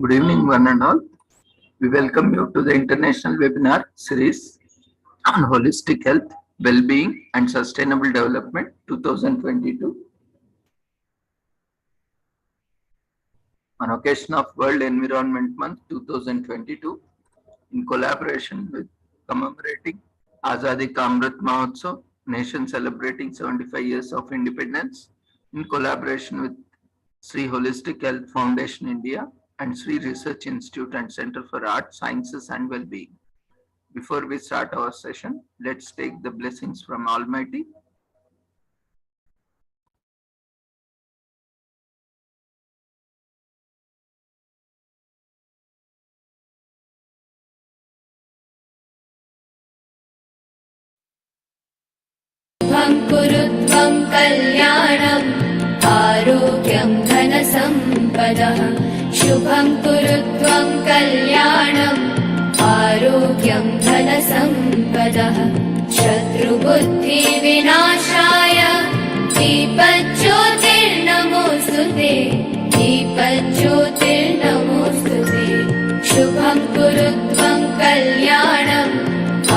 Good evening, one and all. We welcome you to the international webinar series on holistic health, well-being, and sustainable development 2022. On occasion of World Environment Month 2022, in collaboration with commemorating Azadi Ka Amrit Mahotsav, nation celebrating 75 years of independence, in collaboration with Sri Holistic Health Foundation India and Sri Research Institute and Center for Art, Sciences and Well-being. Before we start our session, let's take the blessings from Almighty. कुरुत्वं कल्याणम् आरोग्यं धनसम्पदः शुभं कुरुत्वं कल्याणम् आरोग्यं धनसम्पदः शत्रुबुद्धिविनाशाय दीपज्योतिर्नमोऽस्तुते दीपज्योतिर्नमोऽस्तुते शुभं कुरुत्वं कल्याणम्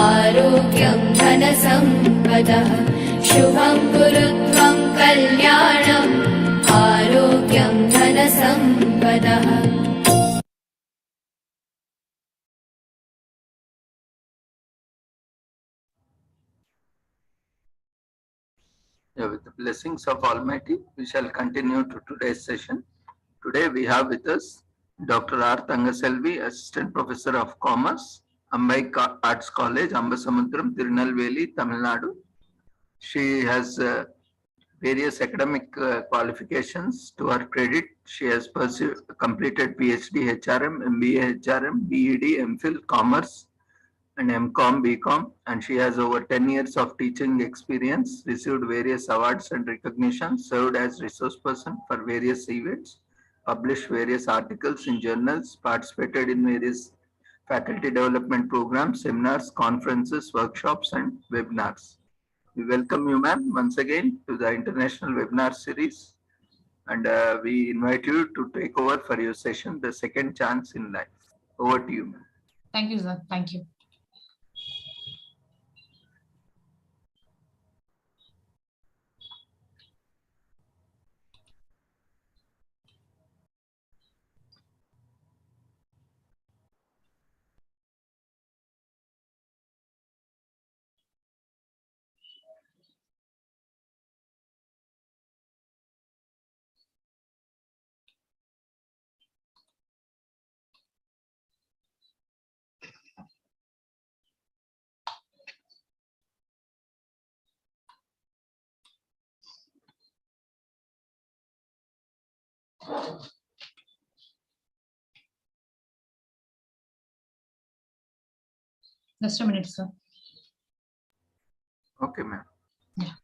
आरोग्यं धनसम्पदः शुभं कुरुत्वं कल्याणम् आरोग्यं धनसम्पदः With the blessings of Almighty, we shall continue to today's session. Today we have with us Dr. R. Thangaselvi, Assistant Professor of Commerce, Ambai Arts College, Ambasamudram, Tirunelveli, Tamil Nadu. She has various academic qualifications to her credit. She has completed PhD HRM, MBA HRM, BEd, MPhil, Commerce, and MCom, BCom, and she has over 10 years of teaching experience, received various awards and recognitions, served as resource person for various events, published various articles in journals, participated in various faculty development programs, seminars, conferences, workshops, and webinars. We welcome you, ma'am, once again to the international webinar series, and we invite you to take over for your session, The Second Chance in Life. Over to you, ma'am. Thank you, sir. Thank you. Just a minute, sir. Okay, ma'am. Yeah.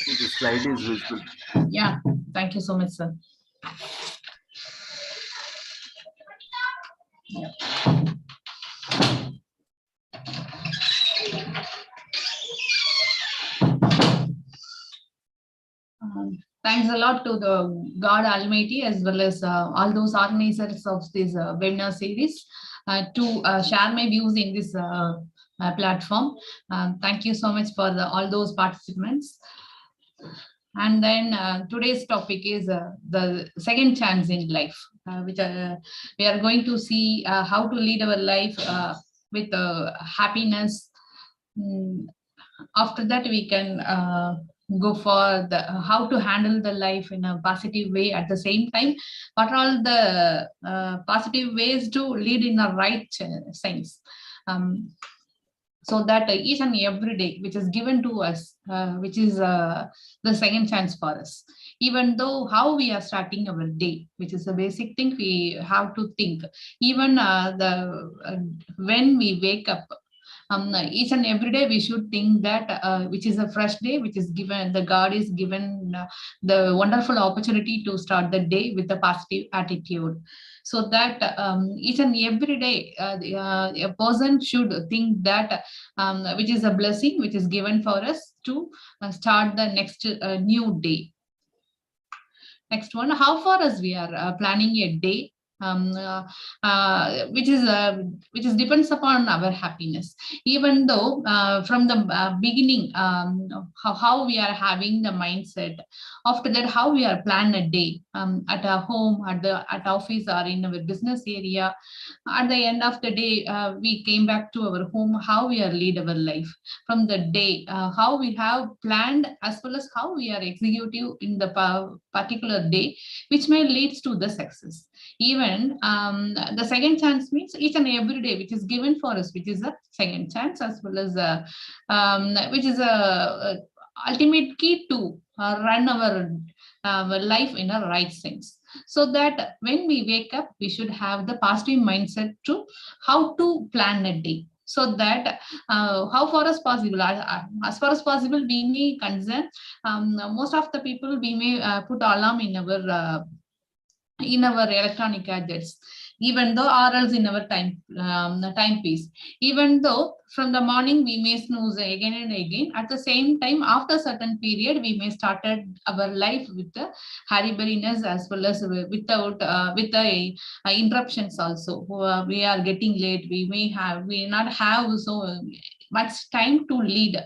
The slide is visible. Yeah, thank you so much, sir. Yeah. Thanks a lot to the God Almighty as well as all those organizers of this webinar series to share my views in this platform. Thank you so much for all those participants. And then today's topic is the second chance in life, which we are going to see how to lead our life with happiness. After that, we can go for the how to handle the life in a positive way. At the same time, what are all the positive ways to lead in the right sense. so that each and every day which is given to us, which is the second chance for us. Even though how we are starting our day, which is a basic thing we have to think. Even when we wake up, each and every day we should think that which is a fresh day, which is given, the God is given the wonderful opportunity to start the day with a positive attitude. So that each and every day a person should think that which is a blessing which is given for us to start the next new day. Next one, how far as we are planning a day which is depends upon our happiness. Even though from the beginning how we are having the mindset, after that how we are plan a day at our home, at office, or in our business area. At the end of the day we came back to our home, how we are lead our life from the day, how we have planned, as well as how we are executive in the particular day, which may leads to the success. Even the second chance means each and every day which is given for us, which is a second chance, as well as which is a ultimate key to run our life in a right sense. So that when we wake up, we should have the positive mindset to how to plan a day. So that how far as possible, as far as possible, we may concern most of the people, we may put alarm in our electronic gadgets, even though, or else in our timepiece. Even though from the morning we may snooze again and again, at the same time after certain period we may started our life with the hurry-burriness, as well as without with the interruptions also. We are getting late, we may not have so much time to lead.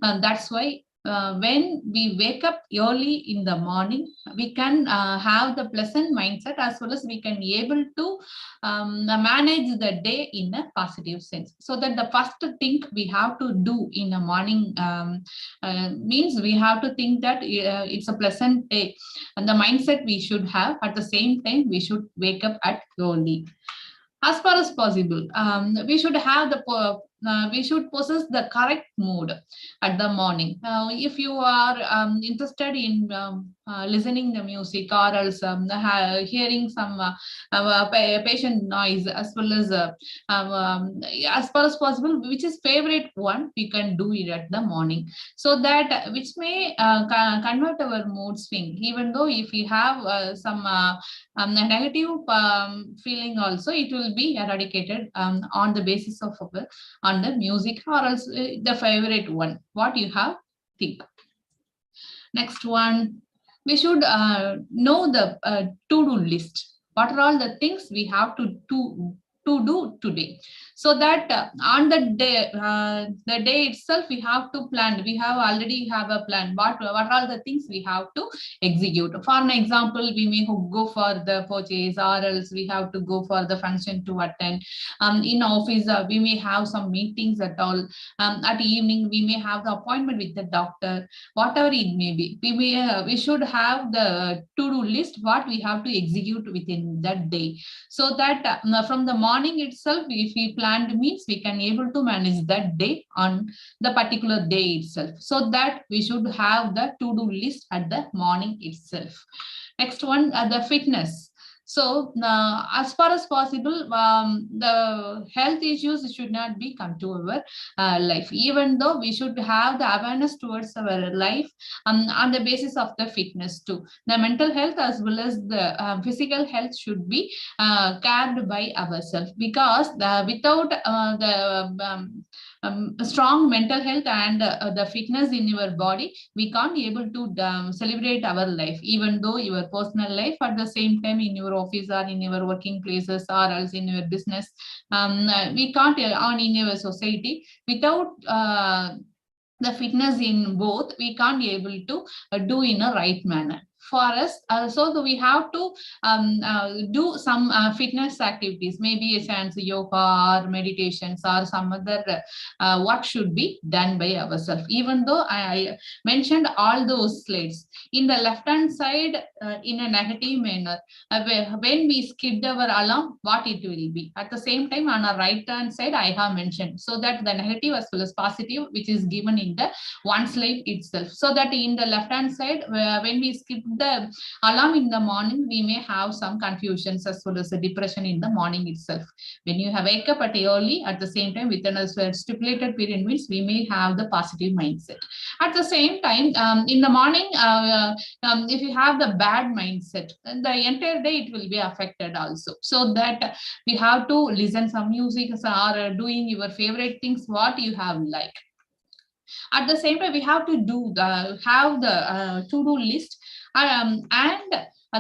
That's why when we wake up early in the morning, we can have the pleasant mindset, as well as we can be able to manage the day in a positive sense. So that the first thing we have to do in the morning means we have to think that it's a pleasant day, and the mindset we should have. At the same time, we should wake up at early. As far as possible, we should have we should possess the correct mood at the morning. If you are interested in listening the music, or else hearing some patient noise, as well as as far as possible, which is favorite one, we can do it at the morning, so that which may convert our mood swing. Even though if we have some negative feeling also, it will be eradicated on the basis of on the music, or else the favorite one what you have think. Next one, we should know the to-do list. What are all the things we have to do today, so that on the day itself we have to plan. We have already have a plan. What are all the things we have to execute? For an example, we may go for the purchase, or else we have to go for the function to attend. In office, we may have some meetings at all. At evening, we may have the appointment with the doctor. Whatever it may be, we should have the to-do list, what we have to execute within that day, so that from the morning itself, if we planned, means we can able to manage that day on the particular day itself. So that we should have the to-do list at the morning itself. Next one, the fitness. So as far as possible, the health issues should not be come to our life. Even though we should have the awareness towards our life on the basis of the fitness too. The mental health as well as the physical health should be cared by ourselves, because without the strong mental health and the fitness in your body, we can't be able to celebrate our life. Even though your personal life, at the same time in your office or in your working places, or else in your business, we can't on in your society without the fitness in both, we can't be able to do in a right manner. for us. So we have to do some fitness activities, maybe a chance yoga or meditations or some other work should be done by ourselves. Even though I mentioned all those slides, in the left hand side, in a negative manner, when we skipped our alarm, what it will be. At the same time, on the right hand side, I have mentioned, so that the negative as well as positive, which is given in the one slide itself. So that in the left hand side, when we skip the alarm in the morning, we may have some confusions as well as the depression in the morning itself. When you have wake up at early, at the same time within a stipulated period, means we may have the positive mindset. At the same time, in the morning, if you have the bad mindset, then the entire day it will be affected also. So that we have to listen some music or doing your favorite things what you have like. At the same time, we have to have the to-do list, and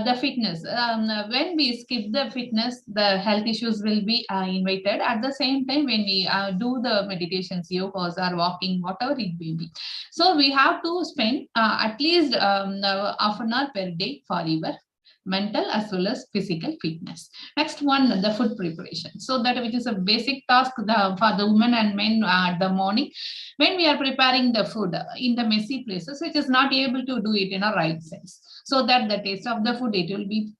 the fitness. When we skip the fitness, the health issues will be invited. At the same time, when we do the meditations, yogas or walking, whatever it may be. So we have to spend at least half an hour per day for your mental as well as physical fitness. Next one, the food preparation. So that which is a basic task for the women and men at the morning. When we are preparing the food in the messy places, which is not able to do it in a right sense. So that the taste of the food, it will be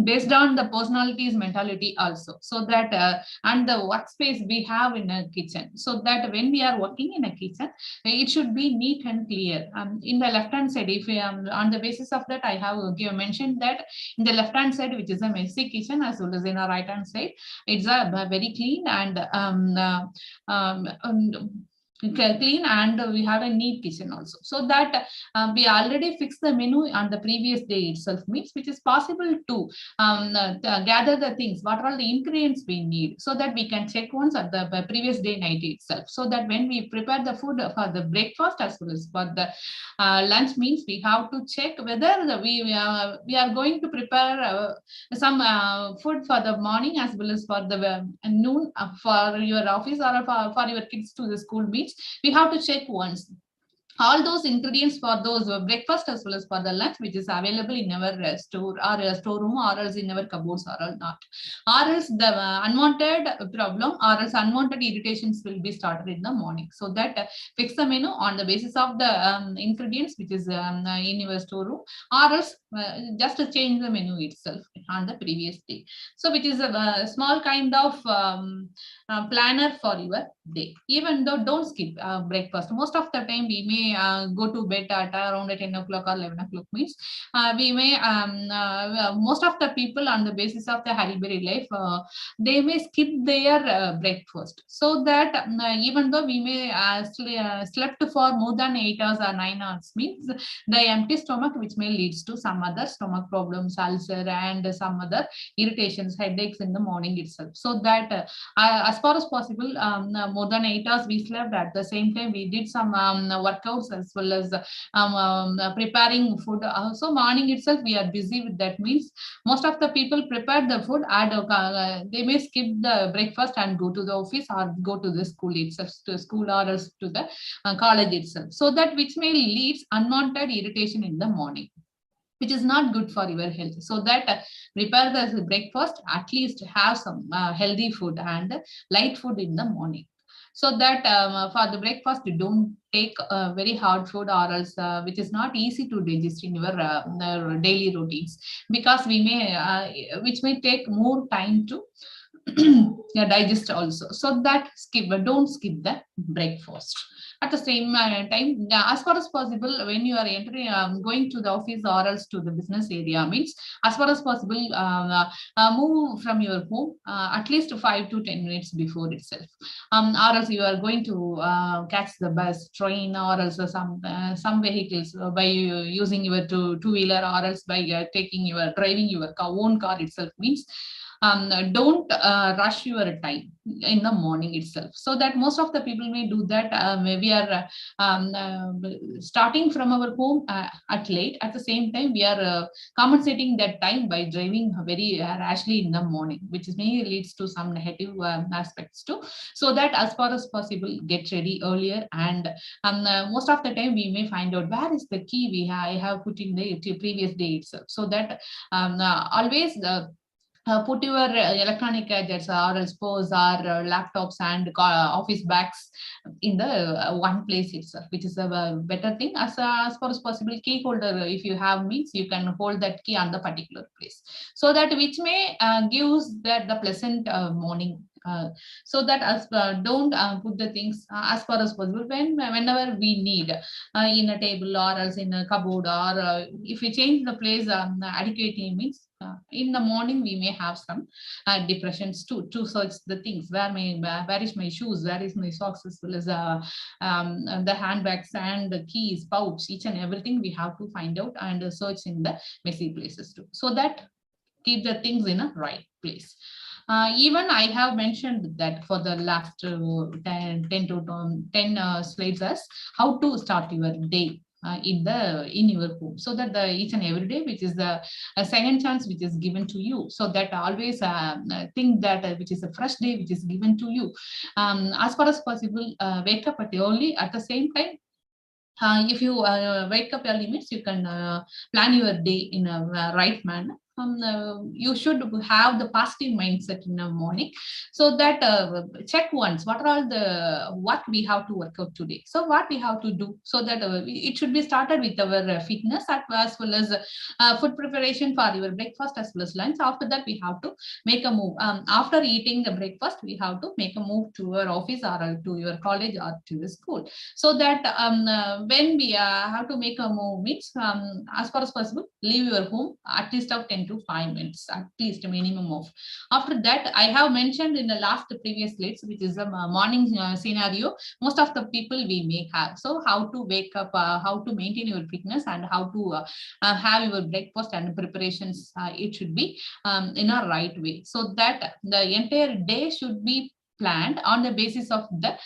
based on the personality's mentality also. So that and the workspace we have in a kitchen. So that when we are working in a kitchen, it should be neat and clear. In the left hand side, if on the basis of that, I have mentioned that in the left hand side, which is a messy kitchen, as well as in the right hand side, it's a very clean and clean, and we have a neat kitchen also. So that we already fixed the menu on the previous day itself, means which is possible to gather the things, what are all the ingredients we need, so that we can check once at the previous day night itself. So that when we prepare the food for the breakfast as well as for the lunch, means we have to check whether we are going to prepare some food for the morning as well as for the noon for your office or for your kids to the school, means we have to check once all those ingredients for those breakfast as well as for the lunch, which is available in our store or storeroom, or else in our cupboards, or not, or else the unwanted problem or else unwanted irritations will be started in the morning. So that fix the menu on the basis of the ingredients which is in your storeroom, or else just to change the menu itself on the previous day. So which is a small kind of planner for your day. Even though don't skip breakfast. Most of the time we may go to bed at around 10 o'clock or 11 o'clock, means we may most of the people on the basis of the hurry life, they may skip their breakfast. So that even though we may slept for more than 8 hours or 9 hours, means the empty stomach, which may leads to some other stomach problems, ulcer, and some other irritations, headaches in the morning itself. So that as far as possible, more than 8 hours we slept. At the same time, we did some workouts as well as preparing food. So morning itself we are busy with that, means most of the people prepare the food and they may skip the breakfast and go to the office or go to the school itself, to school or else to the college itself. So that which may leads unwanted irritation in the morning, which is not good for your health. So that prepare the breakfast, at least have some healthy food and light food in the morning. So that for the breakfast, you don't take very hard food or else which is not easy to digest in your daily routines, because we may which may take more time to digest also. So that don't skip the breakfast. At the same time, as far as possible, when you are entering, going to the office or else to the business area, means as far as possible, move from your home at least 5 to 10 minutes before itself, or else you are going to catch the bus, train, or else some vehicles by using your two-wheeler, or else by driving your own car itself, means don't rush your time in the morning itself. So that most of the people may do that. We are starting from our home at late. At the same time, we are compensating that time by driving very rashly in the morning, which may leads to some negative aspects too. So that as far as possible, get ready earlier. And most of the time, we may find out where is the key I have put in the previous day itself. So that always put your electronic gadgets or phones or laptops and office bags in the one place itself, which is a better thing. As far as possible, key holder, if you have means, you can hold that key on the particular place, so that which may gives that the pleasant morning. So that as don't put the things as far as possible whenever we need in a table or else in a cupboard, or if we change the place adequately means in the morning we may have some depressions to search the things, where is my shoes, where is my socks, as well as the handbags and the keys, pouch, each and everything we have to find out and search in the messy places too, so that keep the things in a right place. Even I have mentioned that for the last 10 to 10 slides as how to start your day in your home, so that the each and every day, which is the second chance which is given to you, so that always think that which is a fresh day which is given to you. As far as possible, wake up at early. At the same time, if you wake up early means you can plan your day in a right manner. You should have the positive mindset in the morning, so that check once what are all the what we have to work out today, so what we have to do, so that it should be started with our fitness as well as food preparation for your breakfast as well as lunch. After that, we have to make a move. After eating the breakfast, we have to make a move to your office or to your college or to your school, so that when we have to make a move means as far as possible, leave your home at least of 10 to 5 minutes, at least a minimum of. After that, I have mentioned in the last previous slides, which is a morning scenario most of the people we may have. So how to wake up, how to maintain your fitness, and how to have your breakfast and preparations, it should be in a right way, so that the entire day should be planned on the basis of the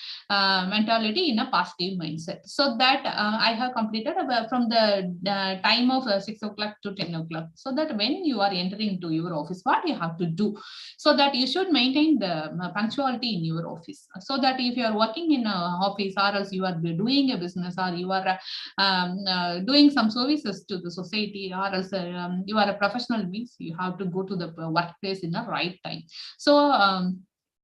mentality in a positive mindset. So that I have completed from the time of 6 o'clock to 10 o'clock, so that when you are entering to your office, what you have to do, so that you should maintain the punctuality in your office, so that if you are working in an office, or else you are doing a business, or you are doing some services to the society, or else you are a professional means, you have to go to the workplace in the right time. So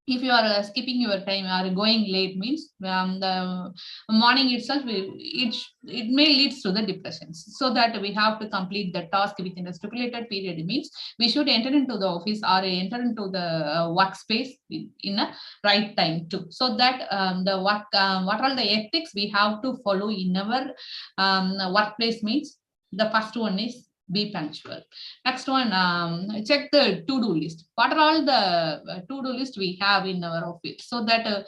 if you are skipping your time or going late means the morning itself, it may leads to the depressions, so that we have to complete the task within a stipulated period means we should enter into the office or enter into the workspace in a right time too, so that the work what are the ethics we have to follow in our workplace means the first one is be punctual. Next one, check the to-do list. What are all the to-do list we have in our office, so that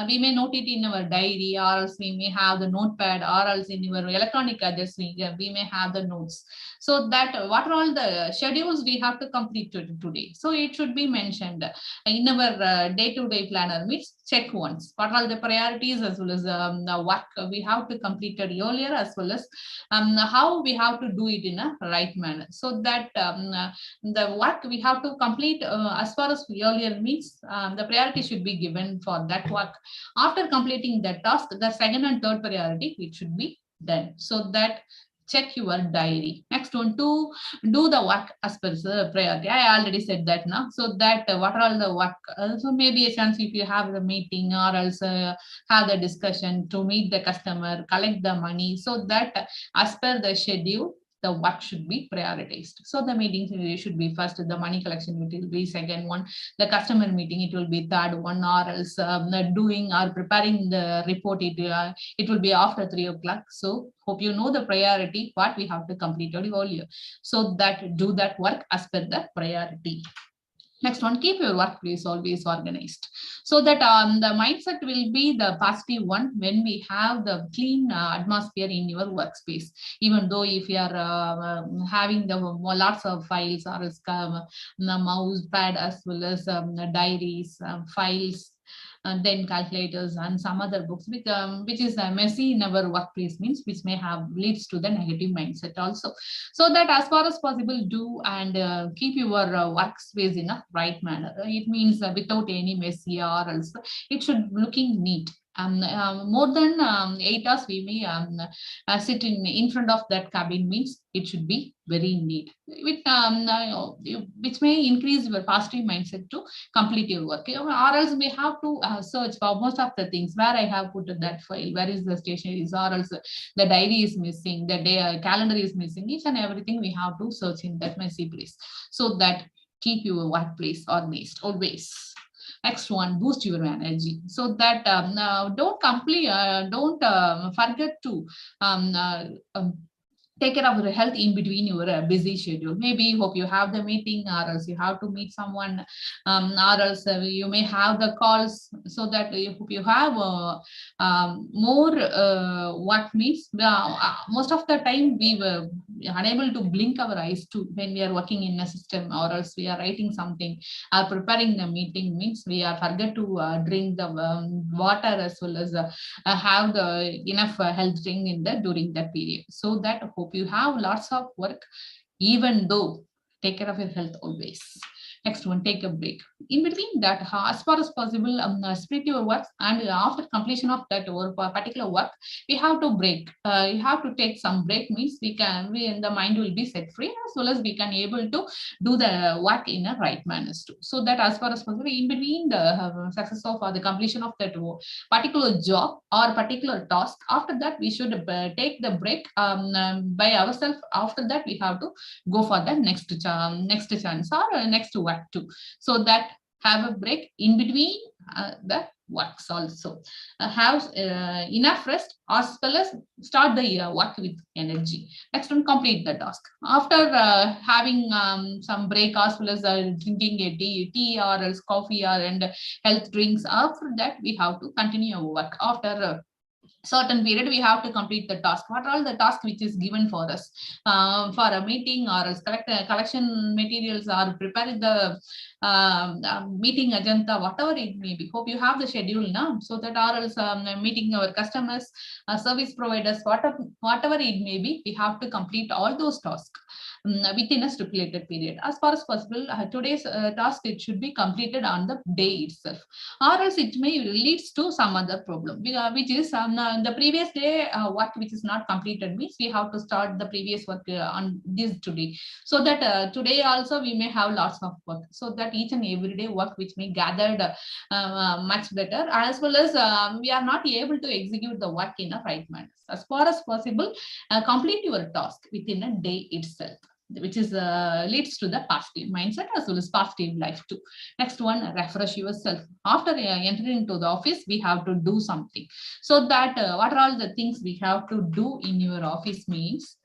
we may note it in our diary, or else we may have the notepad, or else in your electronic gadgets we may have the notes, so that what are all the schedules we have to complete today. So it should be mentioned in our day-to-day planner means check once what are all the priorities, as well as the work we have to complete it earlier, as well as how we have to do it in a right manner, so that the work we have to complete as far as earlier means the priority should be given for that work. After completing that task, the second and third priority it should be done, so that check your diary. Next one, to do the work as per the priority. I already said that now, so that what are all the work, so maybe a chance if you have the meeting, or else have the discussion to meet the customer, collect the money, so that as per the schedule the work should be prioritized. So the meeting should be first, the money collection it will be second one, the customer meeting it will be third one, or else doing or preparing the report it will be after 3 o'clock. So hope you know the priority what we have to complete earlier, so that do that work as per the priority. Next one, keep your workplace always organized. So that the mindset will be the positive one when we have the clean atmosphere in your workspace. Even though if you are having the lots of files or the mouse pad as well as diaries, files, and then calculators and some other books which is messy in our workplace means which may have leads to the negative mindset also. So that as far as possible do and keep your workspace in a right manner. It means without any messy or else it should looking neat. More than 8 hours we may sit in front of that cabin means it should be very neat, which may increase your positive mindset to complete your work. Or else we have to search for most of the things where I have put that file, where is the stationery, or else the diary is missing, the day calendar is missing, each and everything we have to search in that messy place. So that keep your workplace organized always. Next one, boost your energy. So that don't forget to take care of your health in between your busy schedule. Maybe hope you have the meeting or else you have to meet someone, or else you may have the calls, so that you hope you have more what means most of the time we were unable to blink our eyes too when we are working in a system, or else we are writing something or preparing the meeting means we are forget to drink the water as well as have the enough health drink in the during that period. So that hope you have lots of work, even though take care of your health always. Next one, take a break. In between that, as far as possible, split your works, and after completion of that or particular work, we have to break. You have to take some break means the mind will be set free, as well as we can able to do the work in a right manner too. So that as far as possible, in between the success of the completion of that particular job or particular task, after that we should take the break by ourselves. After that we have to go for the next chance or next work too. So that have a break in between the works also. Have enough rest as well as start the work with energy. Next one, complete the task. After having some break as well as drinking a tea or else coffee or and health drinks, after that we have to continue our work. After certain period we have to complete the task. What are all the tasks which is given for us for a meeting, or collection materials, or preparing the meeting agenda, whatever it may be. Hope you have the schedule now, so that or else meeting our customers, service providers, whatever it may be, we have to complete all those tasks within a stipulated period. As far as possible, today's task, it should be completed on the day itself, or else it may leads to some other problem, which is the previous day work which is not completed means we have to start the previous work on this today, so that today also we may have lots of work, so that each and every day work which may gathered much better, as well as we are not able to execute the work in a right manner. As far as possible, complete your task within a day itself, which is leads to the positive mindset as well as positive life too. Next one, refresh yourself. After entering into the office, we have to do something. So that what are all the things we have to do in your office means,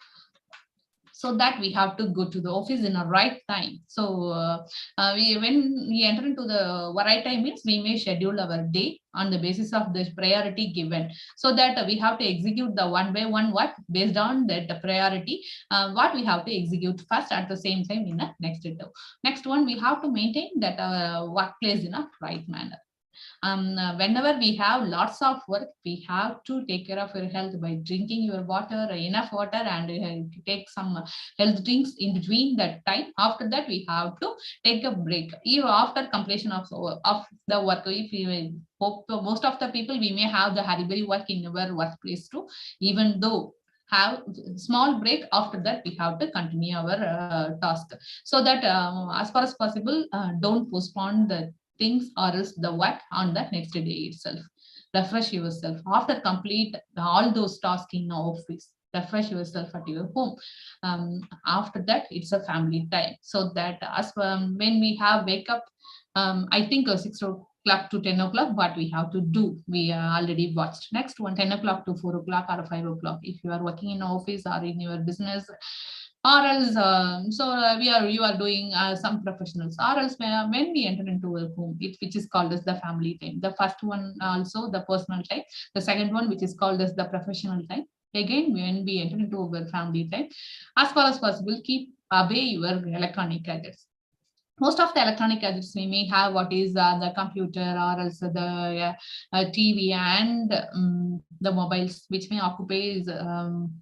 so that we have to go to the office in a right time. So when we enter into the right time means we may schedule our day on the basis of the priority given, so that we have to execute the one by one work based on that priority, what we have to execute first at the same time in the next day. Next one, we have to maintain that workplace in a right manner. Whenever we have lots of work, we have to take care of your health by drinking your water, enough water, and take some health drinks in between that time. After that, we have to take a break. Even after completion of the work, if we hope most of the people, we may have the hurry work in our workplace too, even though have small break. After that we have to continue our task, so that as far as possible, don't postpone the things or else the work on the next day itself. Refresh yourself after complete all those tasks in the office. Refresh yourself at your home. After that, it's a family time, so that as when we have wake up, I think 6 o'clock to 10 o'clock, what we have to do, we already watched. Next one, 10 o'clock to 4 o'clock or 5 o'clock. If you are working in office or in your business, or else you are doing some professionals, or else when we enter into a home, which is called as the family time. The first one also the personal time, the second one which is called as the professional time. Again, when we enter into our family time, as far as possible, keep away your electronic gadgets. Most of the electronic gadgets we may have, what is the computer, or also the TV and the mobiles, which may occupy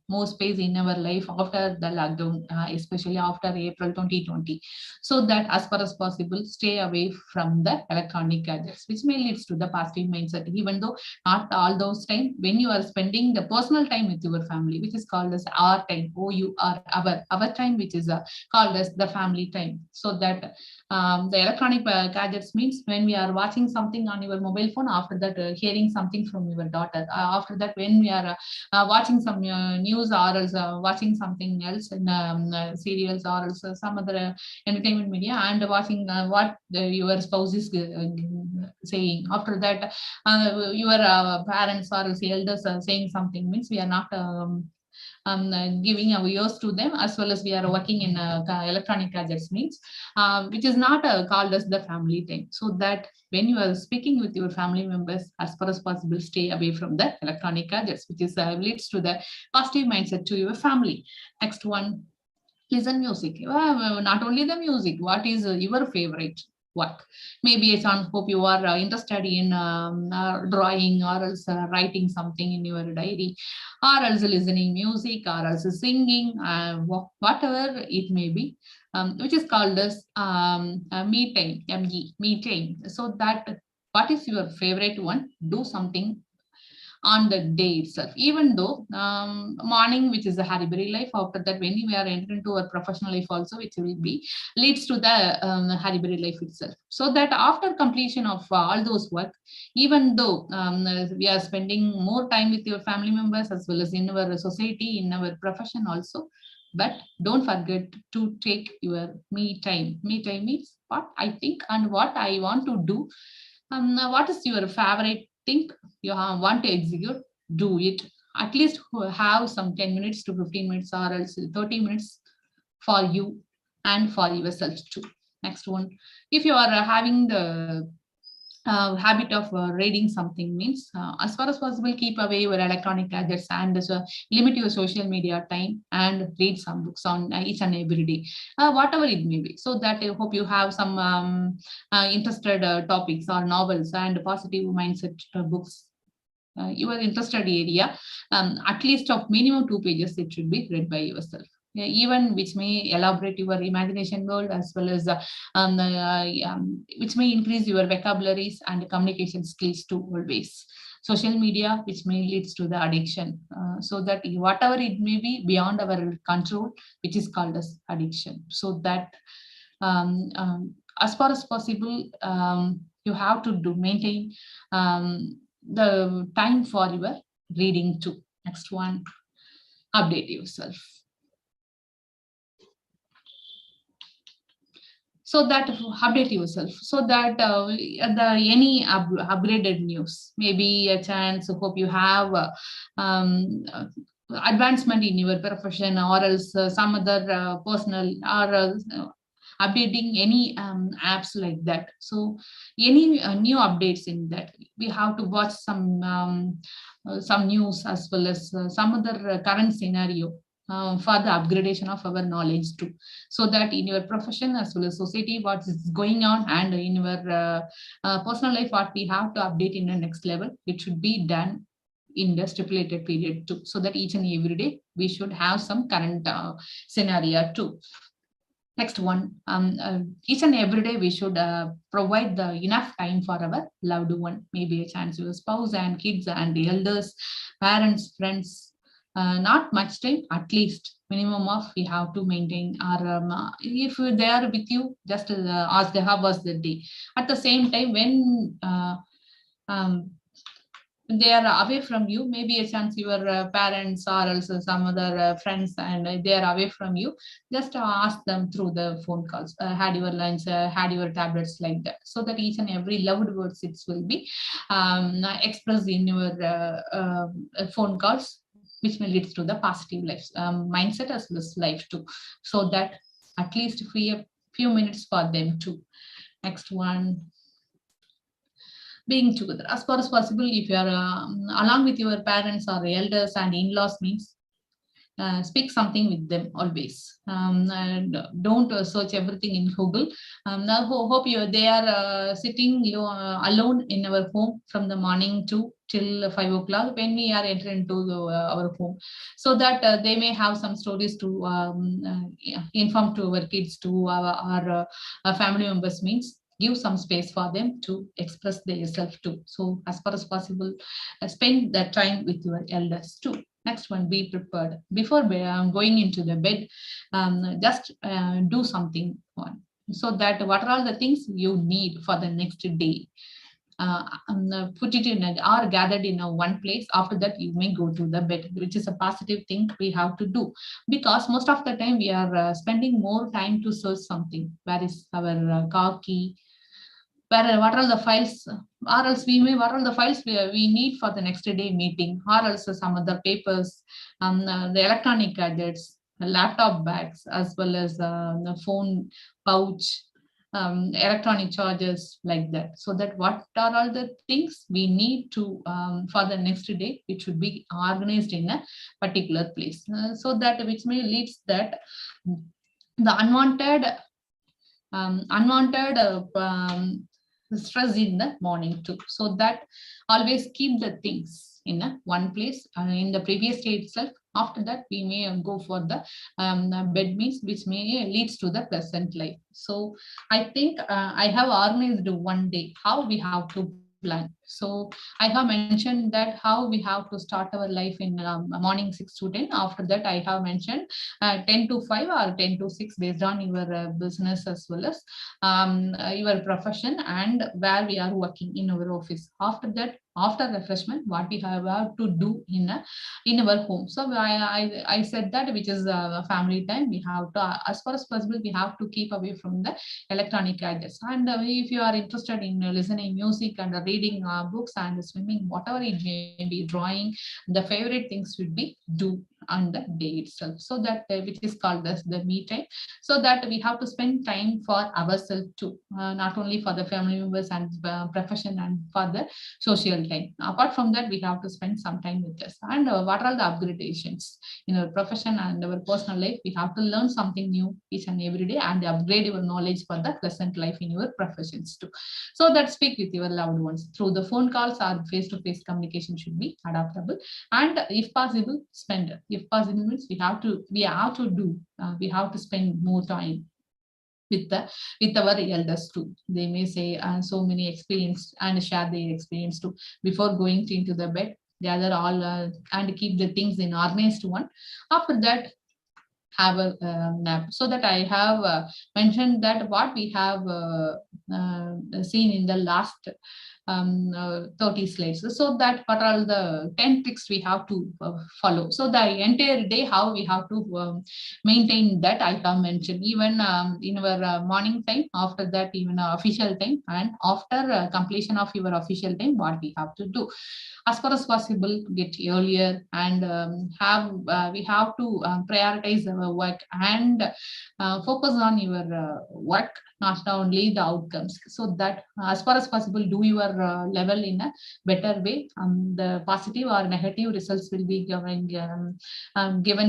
more space in our life after the lockdown, especially after April 2020. So that as far as possible, stay away from the electronic gadgets, which may lead to the positive mindset, even though not all those time when you are spending the personal time with your family, which is called as our time, our time, which is called as the family time. So that the electronic gadgets means when we are watching something on your mobile phone, after that hearing something from your daughter, after that when we are watching some news, or else watching something else in serials, or else some other entertainment media, and watching what your spouse is saying. After that your parents or else elders are saying something, means we are not giving our ears to them, as well as we are working in electronic gadgets, means which is not called as the family time. So that when you are speaking with your family members, as far as possible, stay away from the electronic gadgets, which is leads to the positive mindset to your family. Next one, listen music. Not only the music, what is your favorite work? Maybe it's on hope you are interested in drawing, or else writing something in your diary, or else listening music, or else singing, whatever it may be, which is called as me time, me time. So that what is your favorite one? Do something on the day itself, even though morning, which is a hurry life, after that when we are entering into a professional life also, which will be leads to the hurry life itself. So that after completion of all those work, even though we are spending more time with your family members, as well as in our society, in our profession also, but don't forget to take your me time. Me time means what I think and what I want to do. What is your favorite thing you want to execute? Do it. At least have some 10 minutes to 15 minutes, or else 30 minutes for you and for yourself too. Next one, if you are having the habit of reading something, means as far as possible, keep away your electronic gadgets, and limit your social media time, and read some books on each and every day, whatever it may be. So that I hope you have some interested topics or novels and positive mindset books, your interested area, at least of minimum 2 pages, it should be read by yourself. Even which may elaborate your imagination world, as well as which may increase your vocabularies and communication skills too always. Social media, which may leads to the addiction, so that whatever it may be beyond our control, which is called as addiction. So that as far as possible, you have to maintain the time for your reading too. Next one, update yourself. So that update yourself, so that any upgraded news, maybe a chance, hope you have advancement in your profession, or else some other personal, or updating any apps like that. So any new updates in that, we have to watch some news, as well as some other current scenario, for the upgradation of our knowledge too. So that in your profession, as well as society, what is going on, and in your personal life, what we have to update in the next level, it should be done in the stipulated period too. So that each and every day we should have some current scenario too. Next one, each and every day we should provide the enough time for our loved one, maybe a chance your spouse and kids and the elders, parents, friends. Not much time, at least minimum of we have to maintain. Or if they are with you, just ask them how was the day. At the same time, when they are away from you, maybe a chance your parents, or also some other friends, and they are away from you, just ask them through the phone calls, had your lunch, had your tablets, like that. So that each and every loved words, it will be expressed in your phone calls, which may lead to the positive life mindset as well as life too. So that at least free a few minutes for them too. Next one, being together as far as possible. If you are along with your parents or elders and in-laws means speak something with them always, and don't search everything in Google. Now hope you they are sitting alone in our home from the morning to till 5 o'clock when we are entering into our home, so that they may have some stories to inform to our kids, to our family members means give some space for them to express themselves too. So as far as possible, spend that time with your elders too. Next one, be prepared. Before going into the bed, just do something fun. So that what are all the things you need for the next day. Put it in or gathered in one place. After that, you may go to the bed, which is a positive thing we have to do, because most of the time we are spending more time to search something. Where is our car key? What are the files, or else we may what are the files we need for the next day meeting, or else some other papers, the electronic gadgets, the laptop bags, as well as the phone pouch, electronic chargers, like that. So that what are all the things we need to for the next day, it should be organized in a particular place, so that which may leads that the unwanted stress in the morning too. So that always keep the things in one place in the previous day itself. After that, we may go for the bed meals, which may leads to the pleasant life. So I think I have organized one day how we have to plan. So I have mentioned that how we have to start our life in morning 6 to 10. After that, I have mentioned 10 to 5 or 10 to 6 based on your business as well as your profession and where we are working in our office. After that, after refreshment, what we have to do in our home. So I said that which is family time. We have to, as far as possible, we have to keep away from the electronic gadgets. And if you are interested in listening music and reading books and swimming, whatever it may be, drawing, the favorite things should be do on the day itself. So that which is called as the me time. So that we have to spend time for ourselves too, not only for the family members and profession and for the social time. Apart from that, we have to spend some time with us. And what are the upgradations in our profession and our personal life? We have to learn something new each and every day and upgrade your knowledge for the present life in your professions too. So that speak with your loved ones through the phone calls or face-to-face communication should be adaptable. And if possible, spend. If possible means we have to spend more time with our elders too. They may say so many experience and share their experience too. Before going into the bed, gather all and keep the things in organized one. After that, have a nap. So that I have mentioned that what we have seen in the last 30 slides. So that what are the 10 tricks we have to follow. So the entire day, how we have to maintain that I have mentioned, even in our morning time, after that even official time, and after completion of your official time, what we have to do. As far as possible, get earlier and we have to prioritize our work and focus on your work, not only the outcomes. So that as far as possible, do your level in a better way. The positive or negative results will be given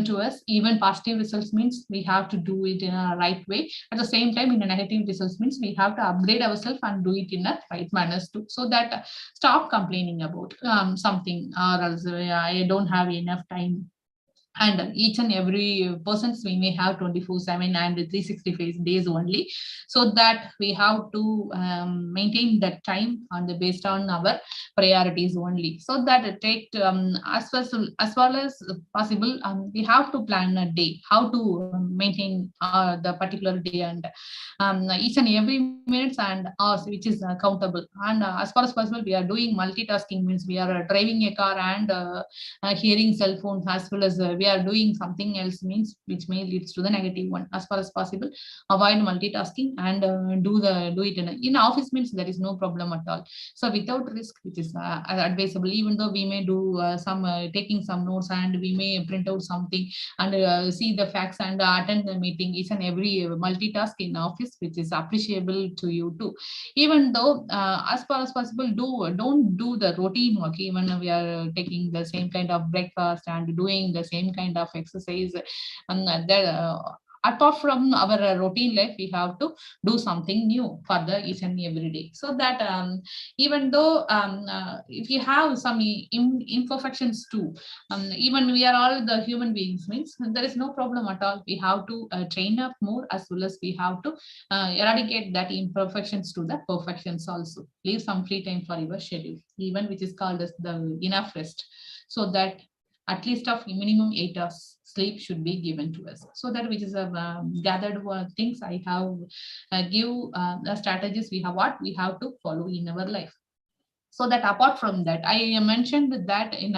to us. Even positive results means we have to do it in a right way. At the same time, in a negative results means we have to upgrade ourselves and do it in a right manner too. So that stop complaining about something, or else I don't have enough time. And each and every persons we may have 24/7 and 365 days only. So that we have to maintain that time on the based on our priorities only. So that it take as well as possible, we have to plan a day, how to maintain the particular day, and each and every minutes and hours which is countable. And as far as possible, we are doing multitasking means we are driving a car and hearing cell phones, as well as we are doing something else means which may leads to the negative one. As far as possible, avoid multitasking and do it in office means there is no problem at all. So without risk, which is advisable, even though we may do some taking some notes and we may print out something and see the facts and attend the meeting, each and every multitask in office, which is appreciable to you too. Even though as far as possible, don't do the routine work. Even we are taking the same kind of breakfast and doing the same kind of exercise, and apart from our routine life, we have to do something new for the each and every day. So that even though if you have some imperfections too, even we are all the human beings means there is no problem at all. We have to train up more, as well as we have to eradicate that imperfections to the perfections also. Leave some free time for your schedule, even which is called as the enough rest, so that at least of minimum 8 hours sleep should be given to us. So that which is gathered things I have give the strategies we have what we have to follow in our life. So that apart from that, I mentioned that in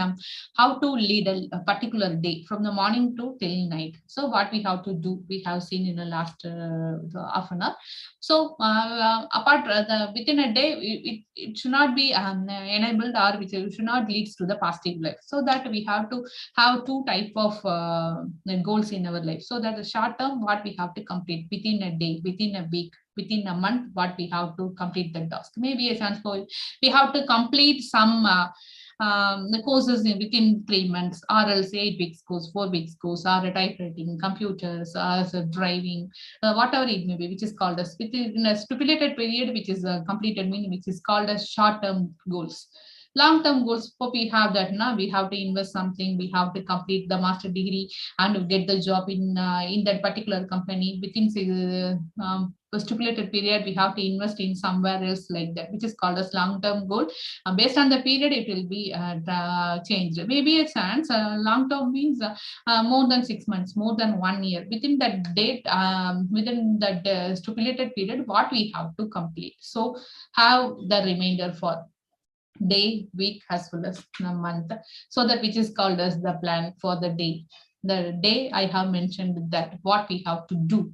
how to lead a particular day from the morning to till night. So what we have to do, we have seen in the last half an hour. So apart within a day, it should not be enabled, or which should not leads to the positive life. So that we have to have two type of goals in our life. So that the short term, what we have to complete within a day, within a week, within a month, what we have to complete the task. Maybe a chance for we have to complete some the courses within 3 months, or else 8 weeks course, 4 weeks course, or a typewriting, computers, or driving, whatever it may be, which is called as within a stipulated period, which is completed, meaning which is called as short-term goals. Long-term goals, we have that now, we have to invest something, we have to complete the master degree and get the job in that particular company within a stipulated period. We have to invest in somewhere else, like that, which is called as long-term goal. Based on the period, it will be changed. Maybe a chance long-term means more than 6 months, more than 1 year. Within that date, within that stipulated period, what we have to complete. So have the remainder for day, week, as well as the month. So that which is called as the plan for the day. The day I have mentioned that what we have to do.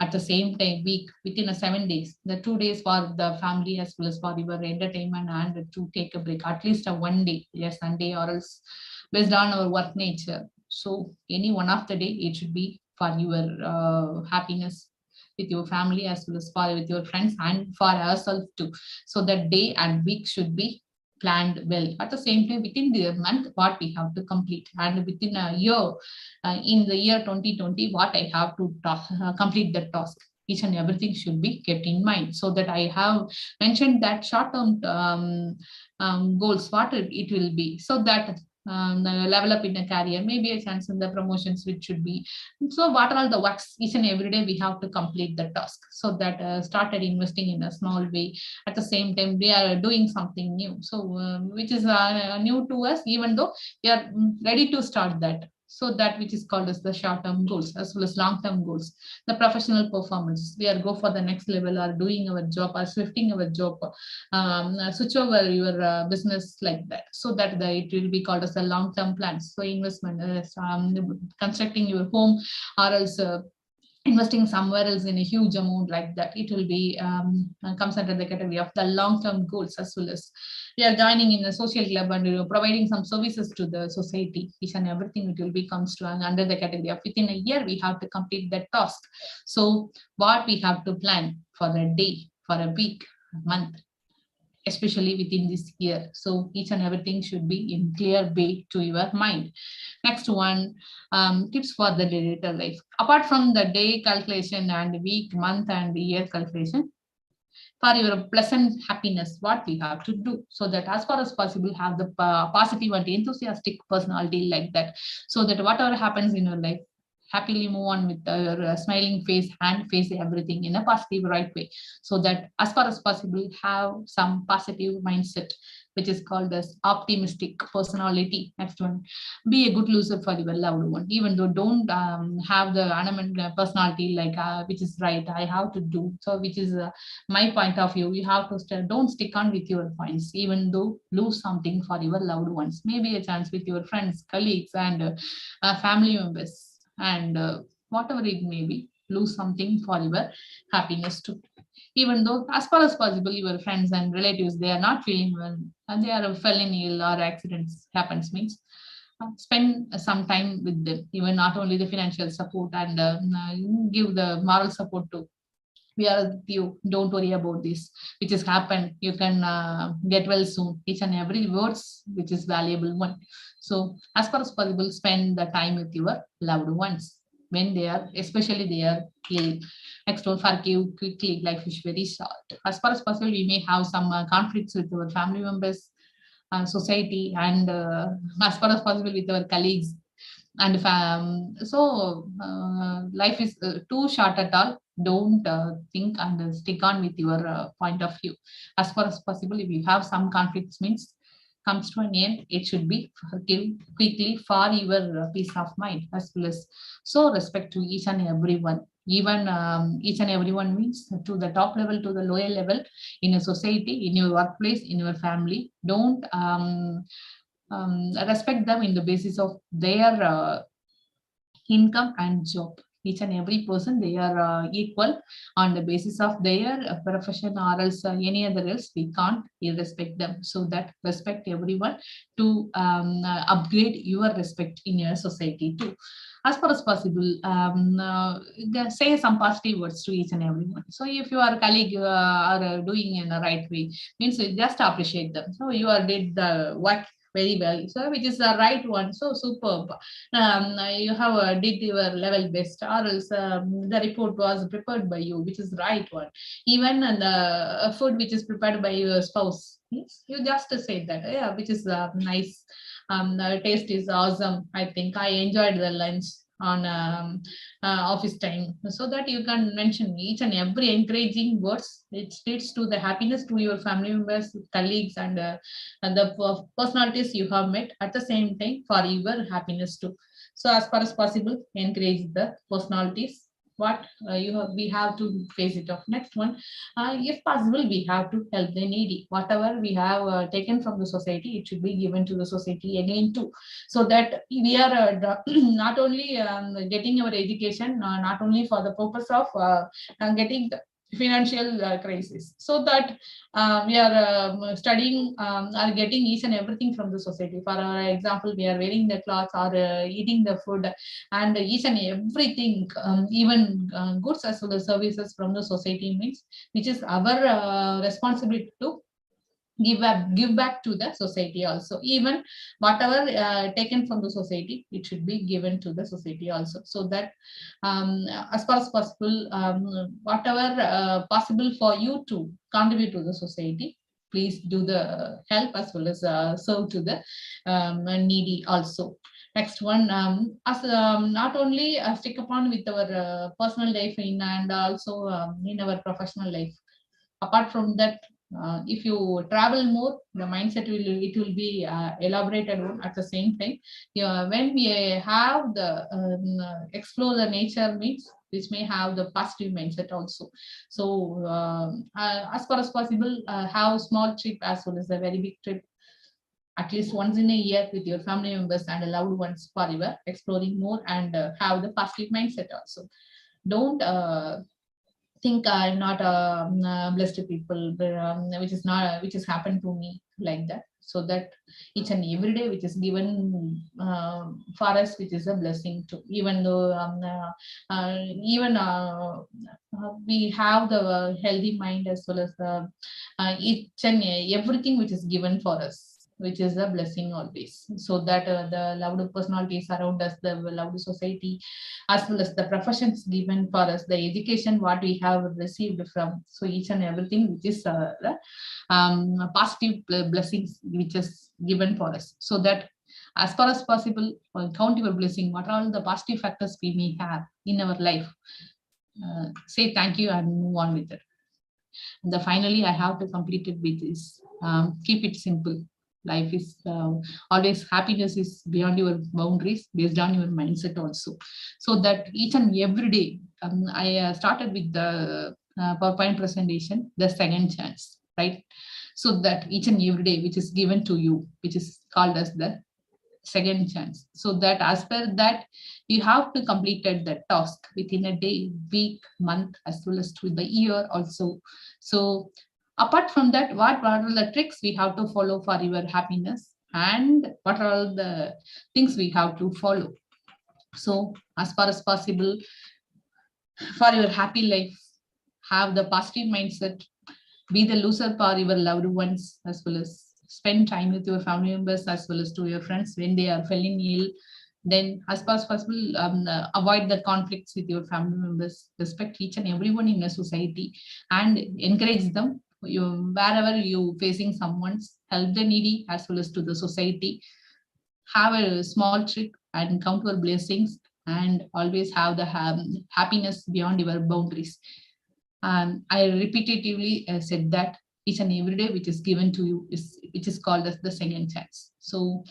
At the same time, week, within a 7 days, the 2 days for the family as well as for your entertainment, and to take a break, at least a 1 day, yes, Sunday, or else based on our work nature. So any one of the day, it should be for your happiness with your family, as well as for with your friends, and for ourselves too. So that day and week should be planned well. At the same time, within the month, what we have to complete, and within a year, in the year 2020, what I have to complete the task. Each and everything should be kept in mind. So that I have mentioned that short-term goals, what it will be, so that level up in a career, maybe a chance in the promotions, which should be. So what are all the works, each and every day we have to complete the task. So that started investing in a small way. At the same time, we are doing something new, so which is new to us, even though we are ready to start that. So that which is called as the short-term goals, as well as long-term goals. The professional performance, we are go for the next level, or doing our job, or shifting our job, switch over your business, like that. So that it will be called as a long-term plan. So investment, constructing your home, or else investing somewhere else in a huge amount, like that. It will be comes under the category of the long-term goals. As well as we are joining in a social club and providing some services to the society, each and everything, it will be comes to under the category of within a year we have to complete that task. So what we have to plan for a day, for a week, a month, especially within this year. So each and everything should be in clear way to your mind. Next one, tips for the digital life. Apart from the day calculation and week, month, and year calculation, for your pleasant happiness, what we have to do, so that as far as possible have the positive and enthusiastic personality, like that. So that whatever happens in your life, happily move on with your smiling face and face everything in a positive, right way. So that as far as possible, have some positive mindset, which is called as optimistic personality. Next one, be a good loser for your loved one, even though don't have the adamant personality like which is right, I have to do so, which is my point of view. You have to don't stick on with your points, even though lose something for your loved ones, maybe a chance with your friends, colleagues, and family members, and whatever it may be, lose something for your happiness too. Even though as far as possible your friends and relatives, they are not feeling well and they are fallen ill or accidents happens, means spend some time with them, even not only the financial support, and give the moral support too. We are with you, don't worry about this, which has happened, you can get well soon. Each and every words which is valuable one. So as far as possible, spend the time with your loved ones when they are, especially they are ill. Next one, forgive quickly, life is very short. As far as possible, we may have some conflicts with our family members, society, and as far as possible with our colleagues. And if life is too short at all, don't think and stick on with your point of view. As far as possible, if you have some conflicts, means comes to an end, it should be forgive quickly for your peace of mind, as well as so respect to each and everyone. Even each and everyone means to the top level to the lower level, in a society, in your workplace, in your family. Don't respect them in the basis of their income and job. Each and every person, they are equal on the basis of their profession, or else any other else we can't irrespect them. So that respect everyone to upgrade your respect in your society too. As far as possible, say some positive words to each and everyone. So if your colleague are doing in the right way, means you just appreciate them. So you are did the work very well, so which is the right one, so superb. You have did your level best, or else the report was prepared by you, which is right one. Even the food which is prepared by your spouse, yes, you just say that, yeah, which is nice. The taste is awesome. I think I enjoyed the lunch on office time. So that you can mention each and every encouraging words. It leads to the happiness to your family members, colleagues, and the personalities you have met at the same time for your happiness too. So as far as possible, encourage the personalities. What we have to face it off. Next one, if possible, we have to help the needy. Whatever we have taken from the society, it should be given to the society again too, so that we are not only getting our education, not only for the purpose of getting the financial crisis, so that we are studying or getting each and everything from the society. For example, we are wearing the clothes or eating the food, and each and everything, even goods as well as services from the society, means which is our responsibility to give back to the society also. Even whatever taken from the society, it should be given to the society also, so that as far as possible, whatever possible for you to contribute to the society, please do the help, as well as serve to the needy also. Next one, as not only stick upon with our personal life and also in our professional life. Apart from that, if you travel more, the mindset will be elaborated on at the same time. Yeah, when we have the explore the nature, means which may have the positive mindset also. So as far as possible, have small trip as well as a very big trip, at least once in a year, with your family members and loved ones, for your exploring more, and have the positive mindset also. Don't think I'm not blessed people, which has happened to me like that. So that each and every day which is given for us, which is a blessing too. Even though we have the healthy mind, as well as the each and everything which is given for us, which is a blessing always. So that the loved personalities around us, the loved society, as well as the professions given for us, the education what we have received from, so each and everything which is positive blessings which is given for us, so that as far as possible, count your blessing. What are all the positive factors we may have in our life? Say thank you and move on with it. And finally, I have to complete it with this. Keep it simple. Life is always, happiness is beyond your boundaries, based on your mindset also. So that each and every day, I started with the PowerPoint presentation, the second chance, right? So that each and every day, which is given to you, which is called as the second chance. So that as per that, you have to complete the task within a day, week, month, as well as through the year also. So apart from that, what are the tricks we have to follow for your happiness, and what are all the things we have to follow? So as far as possible, for your happy life, have the positive mindset, be the loser for your loved ones, as well as spend time with your family members as well as to your friends when they are feeling ill. Then as far as possible, avoid the conflicts with your family members, respect each and everyone in a society, and encourage them. Wherever you facing someone's, help the needy as well as to the society. Have a small trick and count your blessings, and always have the happiness beyond your boundaries. I repetitively said that each and every day which is given to you which is called as the second chance. So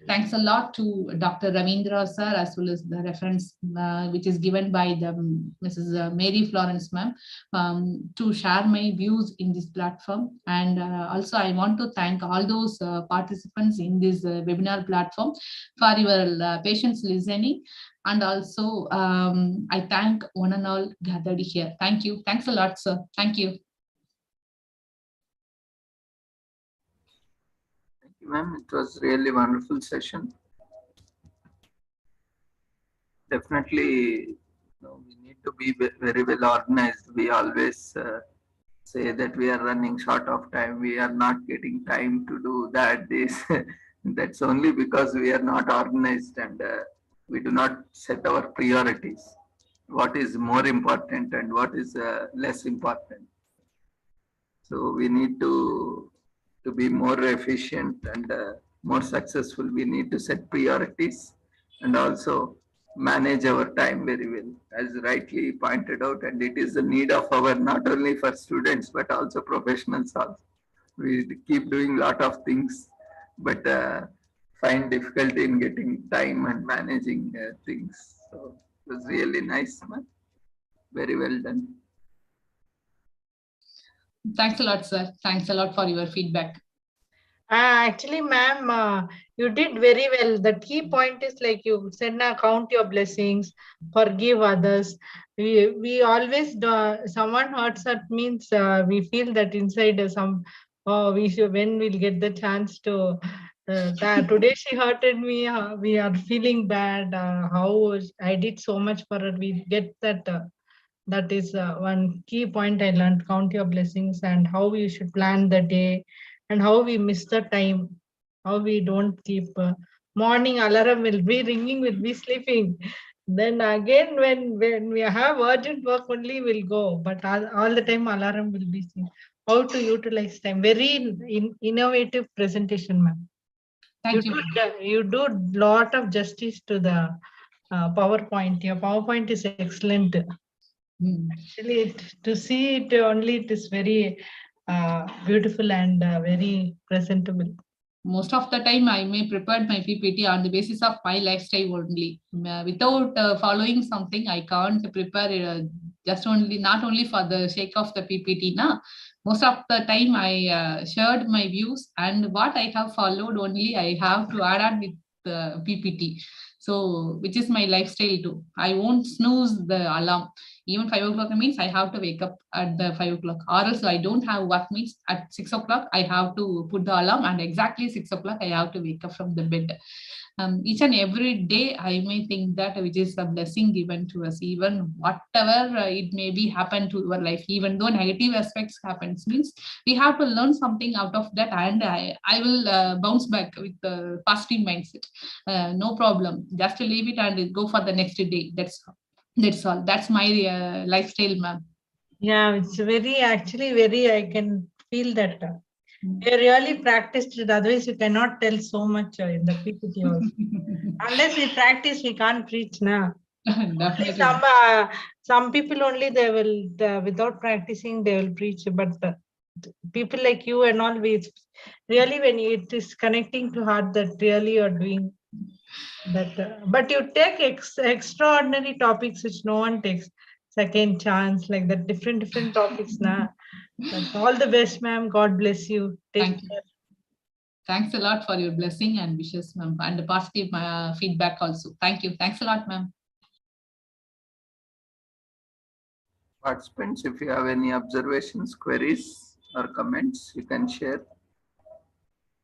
thanks a lot to Dr. Ravindra sir, as well as the reference which is given by the Mrs. Mary Florence ma'am, to share my views in this platform. And also I want to thank all those participants in this webinar platform for your patience listening. And also I thank one and all gathered here. Thank you. Thanks a lot, sir. Thank you. Thank you, ma'am. It was really wonderful session. Definitely, we need to be very well organized. We always say that we are running short of time. We are not getting time to do that. This that's only because we are not organized, and we do not set our priorities. What is more important and what is less important. So we need to be more efficient and more successful. We need to set priorities and also manage our time very well, as rightly pointed out. And it is the need of our, not only for students, but also professionals also. We keep doing a lot of things, but find difficulty in getting time and managing things. So it was really nice, man. Very well done. Thanks a lot, sir. Thanks a lot for your feedback. Actually, ma'am, you did very well. The key point is, like you said, now count your blessings, forgive others. We always do, someone hurts us means we feel that inside some. Oh, we should, when we'll get the chance to. That today she hurted me. We are feeling bad. How I did so much for her. We get that. That is one key point I learned. Count your blessings and how we should plan the day, and how we miss the time, how we don't keep morning alarm will be ringing, will be sleeping. Then again, when we have urgent work only will go, but all the time alarm will be seen. How to utilize time. Very innovative presentation, ma'am. Thank you. You do lot of justice to the PowerPoint. Your PowerPoint is excellent. Actually, to see it only, it is very beautiful and very presentable. Most of the time, I may prepare my PPT on the basis of my lifestyle only. Without following something, I can't prepare just only, not only for the sake of the PPT. Most of the time, I shared my views, and what I have followed only, I have to add on with the PPT. So, which is my lifestyle too. I won't snooze the alarm. Even 5 o'clock means I have to wake up at the 5 o'clock, or else I don't have work means at 6 o'clock I have to put the alarm, and exactly 6 o'clock I have to wake up from the bed. Each and every day I may think that which is a blessing given to us, even whatever it may be happen to our life, even though negative aspects happens, means we have to learn something out of that, and I will bounce back with the positive mindset. No problem, just to leave it and go for the next day. That's all. That's my lifestyle, ma'am. Yeah, it's very, actually very, I can feel that You really practiced it. Otherwise, you cannot tell so much in the PPT also. Unless we practice, we can't preach now. Definitely. Some people only they will without practicing they will preach, but people like you and all, we really when it is connecting to heart that really you're doing that. But you take extraordinary topics which no one takes. Second chance, like that, different topics now. But all the best, ma'am. God bless you. Take Thank you. care. Thanks a lot for your blessing and wishes, ma'am, and the positive feedback also. Thank you. Thanks a lot, ma'am. Participants, if you have any observations, queries, or comments, you can share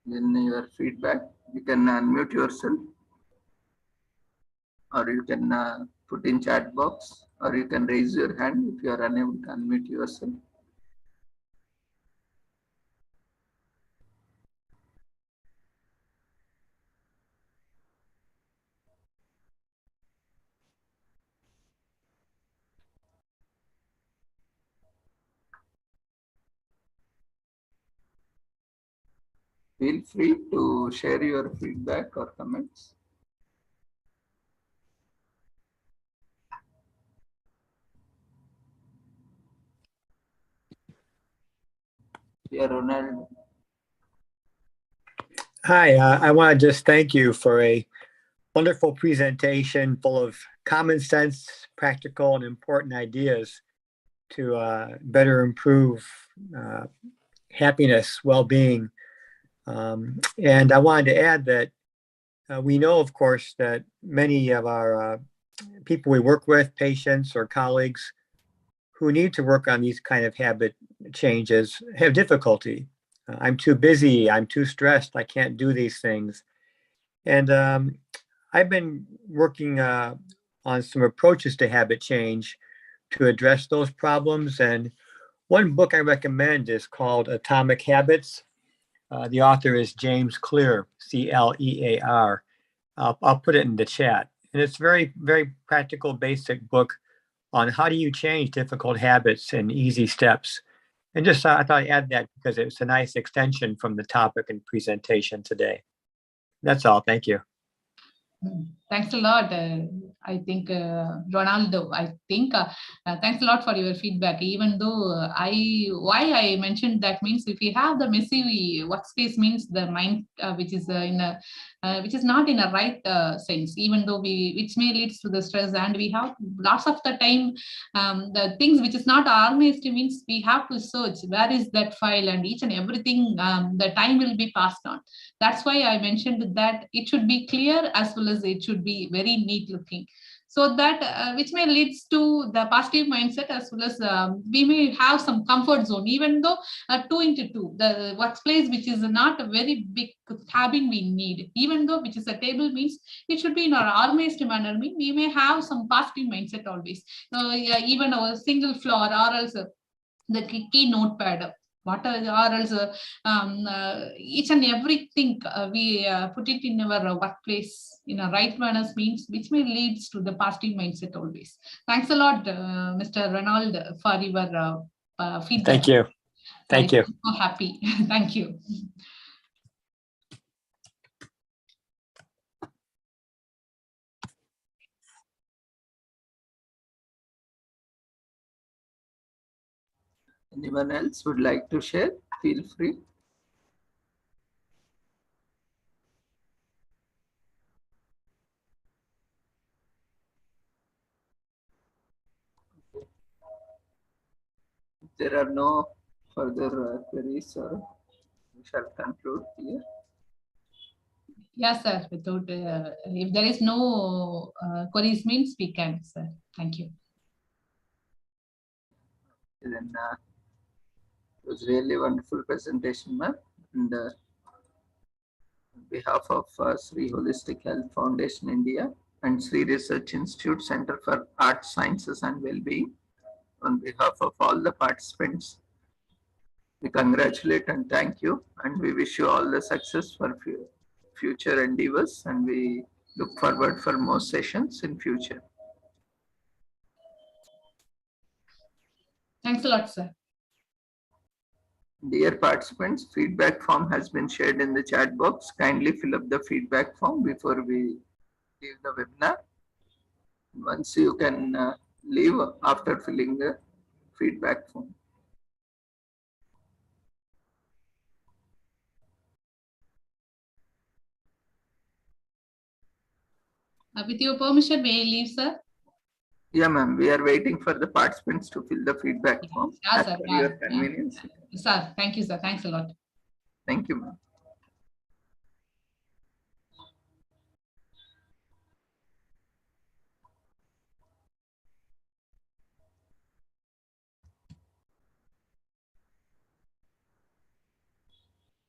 in your feedback. You can unmute yourself, or you can put in chat box, or you can raise your hand if you are unable to unmute yourself. Feel free to share your feedback or comments. Yeah, Ronald. Hi, I want to just thank you for a wonderful presentation full of common sense, practical, and important ideas to better improve happiness, well-being. And I wanted to add that we know, of course, that many of our people we work with, patients or colleagues who need to work on these kind of habit changes have difficulty. I'm too busy, I'm too stressed, I can't do these things. And I've been working on some approaches to habit change to address those problems. And one book I recommend is called Atomic Habits. The author is James Clear, C-L-E-A-R. I'll put it in the chat. And it's very, very practical, basic book on how do you change difficult habits in easy steps. And just I thought I'd add that because it's a nice extension from the topic and presentation today. That's all. Thank you. Thanks a lot. I think Ronaldo, thanks a lot for your feedback. Even though why I mentioned that means if we have the messy workspace means the mind which is which is not in a right sense, even though which may leads to the stress, and we have lots of the time the things which is not organized means we have to search where is that file, and each and everything the time will be passed on. That's why I mentioned that it should be clear as well as it should be very neat looking, so that which may leads to the positive mindset as well as we may have some comfort zone, even though 2x2 the workplace which is not a very big cabin we need, even though which is a table means it should be in our organized manner, we may have some positive mindset always, yeah, even our single floor or else the key notepad, what are or else each and everything we put it in our workplace in a right manners means which may leads to the positive mindset always. Thanks a lot, Mr. Ronald, for your feedback. Thank you. Thank you. I'm so happy. Thank you. Anyone else would like to share? Feel free. If there are no further queries, we shall conclude here. Yes, sir. Without if there is no queries means we can, sir. Thank you. Then it was really wonderful presentation, ma'am. And on behalf of Sri Holistic Health Foundation India and Sri Research Institute Center for Arts, Sciences and Wellbeing, on behalf of all the participants, we congratulate and thank you, and we wish you all the success for future endeavors, and we look forward for more sessions in future. Thanks a lot, sir. Dear participants, feedback form has been shared in the chat box. Kindly fill up the feedback form before we leave the webinar. Once you can leave after filling the feedback form. With your permission, may I leave, sir? Yeah, ma'am. We are waiting for the participants to fill the feedback form Yeah, as sir. per Yeah, your yeah. convenience. Sir, thank you, sir. Thanks a lot. Thank you, ma'am.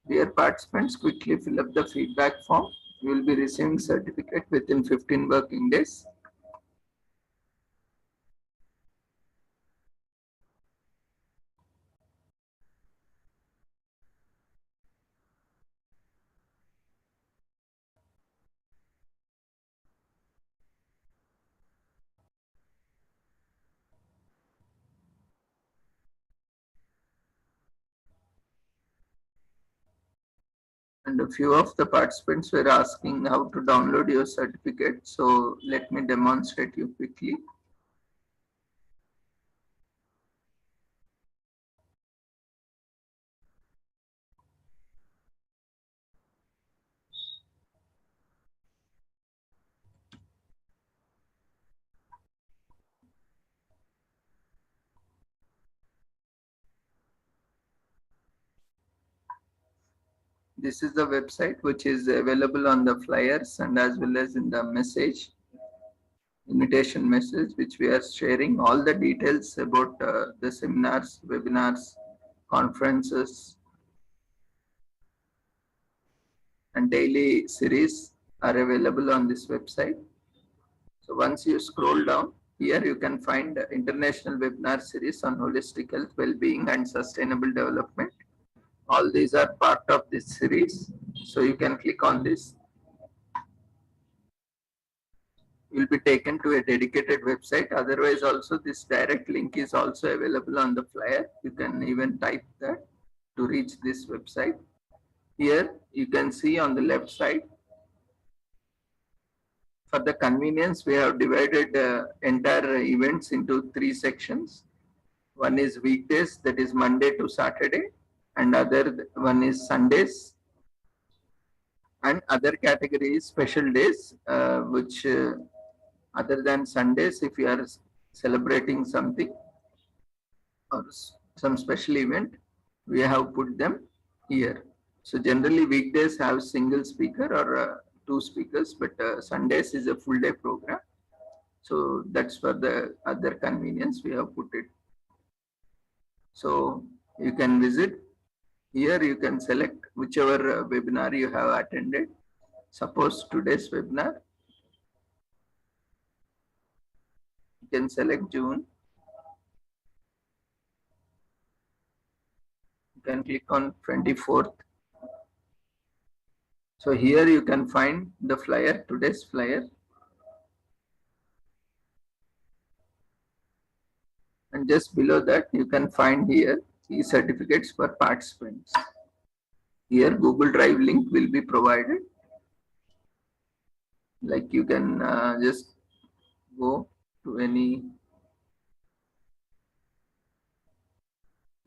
Dear participants, quickly fill up the feedback form. You will be receiving certificate within 15 working days. And a few of the participants were asking how to download your certificate. So let me demonstrate you quickly. This is the website which is available on the flyers and as well as in the message, invitation message, which we are sharing all the details about the seminars, webinars, conferences, and daily series are available on this website. So once you scroll down, here you can find the international webinar series on holistic health, well-being and sustainable development. All these are part of this series. So you can click on this. You'll be taken to a dedicated website. Otherwise also this direct link is also available on the flyer. You can even type that to reach this website. Here you can see on the left side, for the convenience, we have divided entire events into 3 sections. One is weekdays, that is Monday to Saturday, and other one is Sundays, and other category is special days, which other than Sundays, if you are celebrating something or some special event, we have put them here. So generally weekdays have single speaker or 2 speakers, but Sundays is a full day program. So that's for the other convenience we have put it. So you can visit here, you can select whichever webinar you have attended. Suppose today's webinar, you can select June. You can click on 24th. So here you can find the flyer, today's flyer. And just below that, you can find here e-certificates for participants. Here Google Drive link will be provided. Like you can just go to any,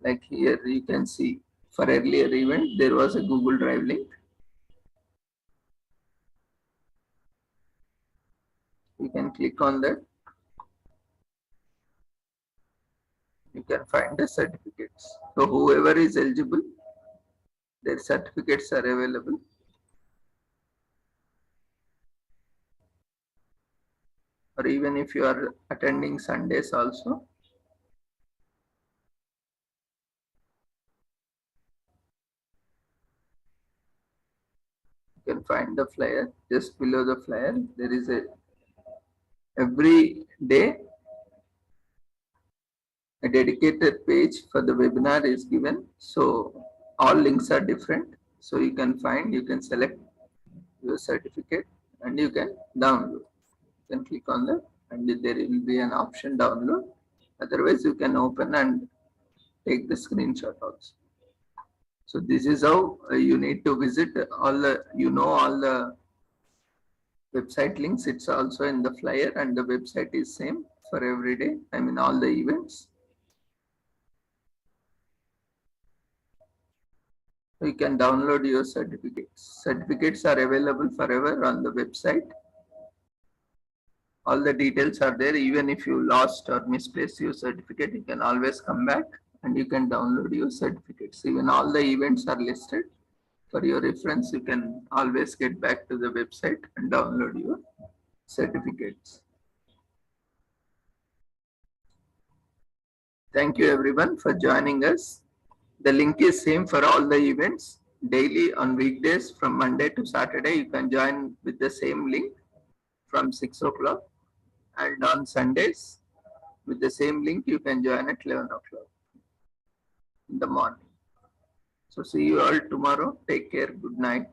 like here you can see for earlier event, there was a Google Drive link. You can click on that. You can find the certificates. So whoever is eligible, their certificates are available. Or even if you are attending Sundays also. You can find the flyer. Just below the flyer, there is every day a dedicated page for the webinar is given. So all links are different. So you can find, you can select your certificate and you can download. You can click on that and there will be an option download. Otherwise you can open and take the screenshot also. So this is how you need to visit all the, all the website links. It's also in the flyer, and the website is same for every day. I mean, all the events. You can download your certificates. Certificates are available forever on the website. All the details are there. Even if you lost or misplaced your certificate, you can always come back and you can download your certificates. Even all the events are listed. For your reference, you can always get back to the website and download your certificates. Thank you everyone for joining us. The link is same for all the events. Daily on weekdays from Monday to Saturday, you can join with the same link from 6 o'clock. And on Sundays, with the same link, you can join at 11 o'clock in the morning. So see you all tomorrow. Take care. Good night.